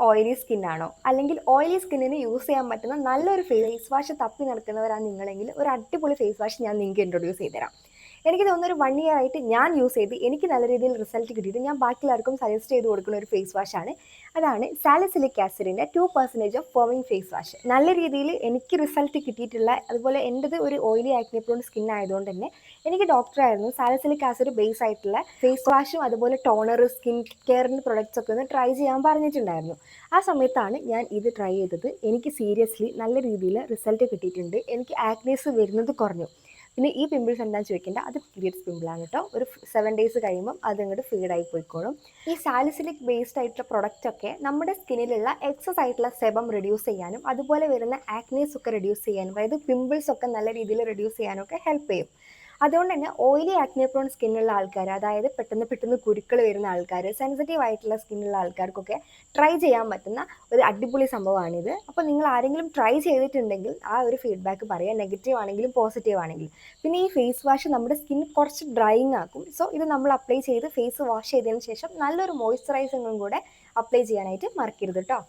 Oily സ്കിന്നാണോ, അല്ലെങ്കിൽ oily സ്കിന്നിന് use ചെയ്യാൻ പറ്റുന്ന നല്ലൊരു ഫേസ് വാഷ് തപ്പി നടക്കുന്നവരാണ് നിങ്ങളെങ്കിൽ ഒരു അടിപൊളി ഫേസ് വാഷ് ഞാൻ നിങ്ങൾക്ക് ഇൻട്രൊഡ്യൂസ് ചെയ്തുതരാം. എനിക്ക് തോന്നുന്നു ഒരു 1 ഇയർ ആയിട്ട് ഞാൻ യൂസ് ചെയ്ത് എനിക്ക് നല്ല രീതിയിൽ റിസൾട്ട് കിട്ടിയിട്ട് ഞാൻ ബാക്കിയുള്ളവർക്കും സജസ്റ്റ് ചെയ്ത് കൊടുക്കുന്ന ഒരു ഫേസ് വാഷാണ്. അതാണ് സാലിസിലിക് ആസിഡിൻ്റെ 2% ഓഫ് ഫോമിങ് ഫേസ് വാഷ്. നല്ല രീതിയിൽ എനിക്ക് റിസൾട്ട് കിട്ടിയിട്ടുള്ള, അതുപോലെ എൻ്റെത് ഒരു ഓയിലി ആക്നെ പ്രോൺ സ്കിൻ ആയതുകൊണ്ട് തന്നെ എനിക്ക് ഡോക്ടറായിരുന്നു സാലിസിലിക് ആസിഡ് ബേസ് ആയിട്ടുള്ള ഫേസ് വാഷും അതുപോലെ ടോണർ, സ്കിൻ കെയറിൻ്റെ പ്രൊഡക്ട്സ് ഒക്കെ ഒന്ന് ട്രൈ ചെയ്യാൻ പറഞ്ഞിട്ടുണ്ടായിരുന്നു. ആ സമയത്താണ് ഞാൻ ഇത് ട്രൈ ചെയ്തത്. എനിക്ക് സീരിയസ്ലി നല്ല രീതിയിൽ റിസൾട്ട് കിട്ടിയിട്ടുണ്ട്. എനിക്ക് ആക്നേസ് വരുന്നത് കുറഞ്ഞു. പിന്നെ ഈ പിമ്പിൾസ് എന്താണെന്ന് ചോദിക്കേണ്ട, അത് പീരിയഡ്സ് പിമ്പിളാണ് കേട്ടോ. ഒരു 7 ഡേയ്സ് കഴിയുമ്പം അതങ്ങോട്ട് ഫീഡായി പോയിക്കോളും. ഈ സാലിസിലിക് ബേസ്ഡ് ആയിട്ടുള്ള പ്രൊഡക്റ്റ് ഒക്കെ നമ്മുടെ സ്കിന്നിലുള്ള എക്സസ് ആയിട്ടുള്ള സെബം റിഡ്യൂസ് ചെയ്യാനും അതുപോലെ വരുന്ന ആക്നേസ് ഒക്കെ റിഡ്യൂസ് ചെയ്യാനും, അതായത് പിമ്പിൾസ് ഒക്കെ നല്ല രീതിയിൽ റിഡ്യൂസ് ചെയ്യാനും ഒക്കെ ഹെൽപ്പ് ചെയ്യും. അതുകൊണ്ട് തന്നെ ഓയിലി ആക്നെ പ്രോൺ സ്കിന്നുള്ള ആൾക്കാർ, അതായത് പെട്ടെന്ന് കുരുക്കൾ വരുന്ന ആൾക്കാർ, സെൻസിറ്റീവ് ആയിട്ടുള്ള സ്കിന്നുള്ള ആൾക്കാർക്കൊക്കെ ട്രൈ ചെയ്യാൻ പറ്റുന്ന ഒരു അടിപൊളി സംഭവമാണിത്. അപ്പോൾ നിങ്ങൾ ആരെങ്കിലും ട്രൈ ചെയ്തിട്ടുണ്ടെങ്കിൽ ആ ഒരു ഫീഡ്ബാക്ക് പറയുക, നെഗറ്റീവ് ആണെങ്കിലും പോസിറ്റീവ് ആണെങ്കിലും. പിന്നെ ഈ ഫേസ് വാഷ് നമ്മുടെ സ്കിൻ കുറച്ച് ഡ്രൈയിങ് ആക്കും. സോ ഇത് നമ്മൾ അപ്ലൈ ചെയ്ത് ഫേസ് വാഷ് ചെയ്തതിന് ശേഷം നല്ലൊരു മോയ്സ്ചറൈസിങ്ങും കൂടെ അപ്ലൈ ചെയ്യാനായിട്ട് മറക്കരുത് കേട്ടോ.